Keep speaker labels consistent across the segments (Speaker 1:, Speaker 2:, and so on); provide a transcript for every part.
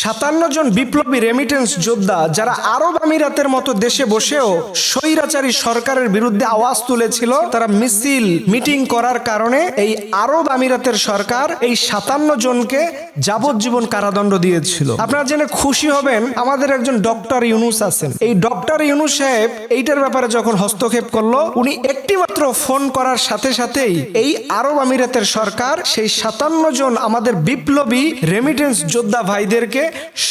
Speaker 1: 57 জন বিপ্লবী রেমিটেন্স যোদ্ধা যারা আরব আমিরাতের মতো দেশে বসেও স্বৈরাচারী সরকারের বিরুদ্ধে আওয়াজ তুলেছিল, তারা মিছিল মিটিং করার কারণে এই আরব আমিরাতের সরকার এই 57 জনকে যাবজ্জীবন কারাদণ্ড দিয়েছিল। আপনারা জেনে খুশি হবেন, আমাদের একজন ডক্টর ইউনুস আছেন। এই ডক্টর ইউনুস সাহেব এইটার ব্যাপারে যখন হস্তক্ষেপ করলো, উনি একটি মাত্র ফোন করার সাথে সাথেই এই আরব আমিরাতের সরকার সেই 57 জন আমাদের বিপ্লবী রেমিটেন্স যোদ্ধা ভাইদেরকে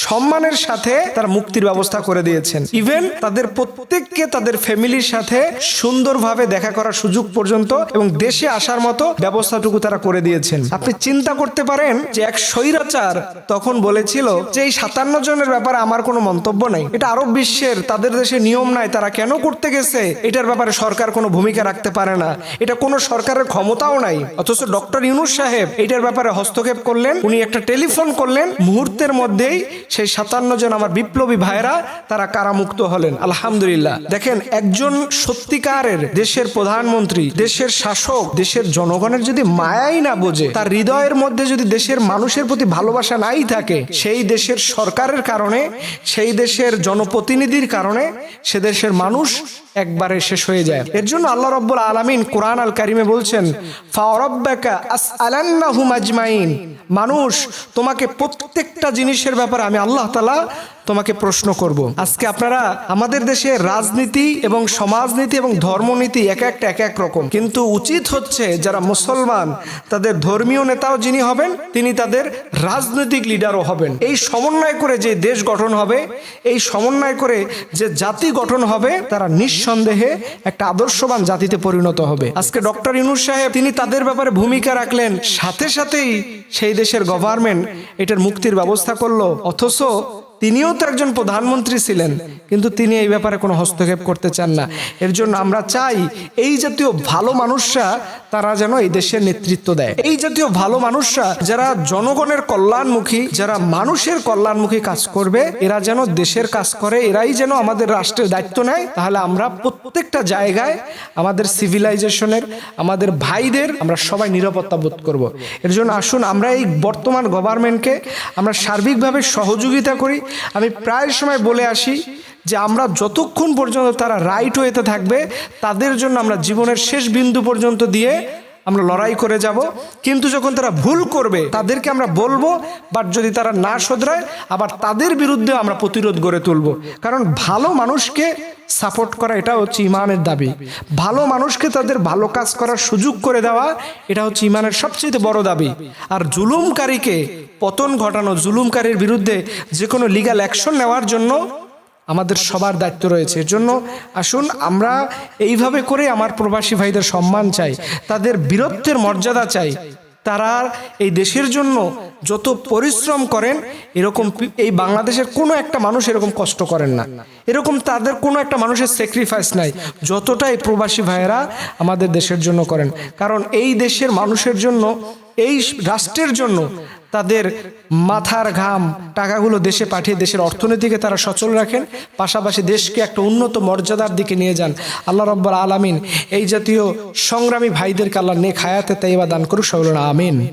Speaker 1: সম্মানের সাথে তার মুক্তির ব্যবস্থা করে দিয়েছেন। ইভেন তাদের প্রত্যেককে তাদের ফ্যামিলির সাথে সুন্দরভাবে দেখা করার সুযোগ পর্যন্ত এবং দেশে আসার মতো ব্যবস্থাটুকু তারা করে দিয়েছেন। আপনি চিন্তা করতে পারেন যে এক স্বৈরাচার তখন বলেছিল যে এই 57 জনের ব্যাপারে আমার কোনো মন্তব্য নাই, এটা আরব বিশ্বের তাদের দেশে নিয়ম নাই, তারা কেন করতে গেছে এটার ব্যাপারে সরকার কোনো ভূমিকা রাখতে পারে না, এটা কোনো সরকারের ক্ষমতাও নাই। অথচ ডক্টর ইউনুস সাহেব এটার ব্যাপারে হস্তক্ষেপ করলেন, উনি একটা টেলিফোন করলেন, মুহূর্তের মধ্যেই সেই 57 জন আমার বিপ্লবী ভাইরা তারা কারামুক্ত হলেন। আলহামদুলিল্লাহ। দেখেন, একজন সত্যিকারের দেশের প্রধানমন্ত্রী, দেশের শাসক, দেশের জনগণের যদি মায়াই না বোঝে, তার হৃদয়ের মধ্যে যদি দেশের মানুষের প্রতি ভালোবাসা নাই থাকে, সেই দেশের সরকারের কারণে, সেই দেশের জনপ্রতিনিধির কারণে সে দেশের মানুষ একবারে শেষ হয়ে যায়। এর জন্য আল্লাহ রাব্বুল আলামিন কুরআন আল কারিমে বলছেন, ফারাব্বাকা আসআলান্নাহুম আজমাইন, মানুষ তোমাকে প্রত্যেকটা জিনিসের ব্যাপারে আমি আল্লাহ তাআলা তোমাকে প্রশ্ন করব। আজকে আপনারা আমাদের দেশে রাজনীতি এবং সমাজনীতি এবং ধর্মনীতি এক এক রকম, কিন্তু উচিত হচ্ছে যারা মুসলমান তাদের ধর্মীয় নেতাও যিনি হবেন তিনি তাদের রাজনৈতিক লিডারও হবেন। এই সমন্বয় করে যে দেশ গঠন হবে, এই সমন্বয় করে যে জাতি গঠন হবে, তারা নিঃসন্দেহে একটা আদর্শবান জাতিতে পরিণত হবে। আজকে ডক্টর ইউনুস সাহেব তিনি তাদের ব্যাপারে ভূমিকা রাখলেন, সাথে সাথেই সেই দেশের গভর্নমেন্ট এটার মুক্তির ব্যবস্থা করলো। অথচ তিনিও তো একজন প্রধানমন্ত্রী ছিলেন, কিন্তু তিনি এই ব্যাপারে কোনো হস্তক্ষেপ করতে চান না। এর জন্য আমরা চাই এই জাতীয় ভালো মানুষরা তারা যেন এই দেশের নেতৃত্ব দেয়। এই জাতীয় ভালো মানুষরা যারা জনগণের কল্যাণমুখী, যারা মানুষের কল্যাণমুখী কাজ করবে, এরা যেন দেশের কাজ করে, এরাই যেন আমাদের রাষ্ট্রের দায়িত্ব নেয়। তাহলে আমরা প্রত্যেকটা জায়গায় আমাদের সিভিলাইজেশনের, আমাদের ভাইদের আমরা সবাই নিরাপত্তা বোধ করব। এর জন্য আসুন আমরা এই বর্তমান গভর্নমেন্টকে আমরা সার্বিকভাবে সহযোগিতা করি। আমি প্রায় সময় বলে আসি যে আমরা যতক্ষণ পর্যন্ত তারা রাইট ওয়েতে থাকবে, তাদের জন্য আমরা জীবনের শেষ বিন্দু পর্যন্ত দিয়ে আমরা লড়াই করে যাব। কিন্তু যখন তারা ভুল করবে তাদেরকে আমরা বলবো, বাট যদি তারা না শোধরায় আবার তাদের বিরুদ্ধে আমরা প্রতিরোধ গড়ে তুলব। কারণ ভালো মানুষকে সাপোর্ট করা এটা হচ্ছে ইমানের দাবি। ভালো মানুষকে তাদের ভালো কাজ করার সুযোগ করে দেওয়া এটা হচ্ছে ইমানের সবচেয়ে বড় দাবি। আর জুলুমকারীকে পতন ঘটানো, জুলুমকারীর বিরুদ্ধে যে কোনো লিগ্যাল অ্যাকশন নেওয়ার জন্য আমাদের সবার দায়িত্ব রয়েছে। এর জন্য আসুন আমরা এইভাবে করে আমার প্রবাসী ভাইদের সম্মান চাই, তাদের বীরত্বের মর্যাদা চাই। তারা এই দেশের জন্য যত পরিশ্রম করেন, এরকম এই বাংলাদেশের কোনো একটা মানুষ এরকম কষ্ট করেন না, এরকম তাদের কোনো একটা মানুষের স্যাক্রিফাইস নাই যতটা এই প্রবাসী ভাইয়েরা আমাদের দেশের জন্য করেন। কারণ এই দেশের মানুষের জন্য, এই রাষ্ট্রের জন্য তাদের মাথার ঘাম টাকাগুলো দেশে পাঠিয়ে দেশের অর্থনীতিকে তারা সচল রাখেন, পাশাপাশি দেশকে একটা উন্নত মর্যাদার দিকে নিয়ে যান। আল্লাহ রাব্বুল আলামিন এই জাতীয় সংগ্রামী ভাইদেরকে আল্লাহ নেক হায়াতে তাইয়্যিবা দান করুক। সকলে আমিন।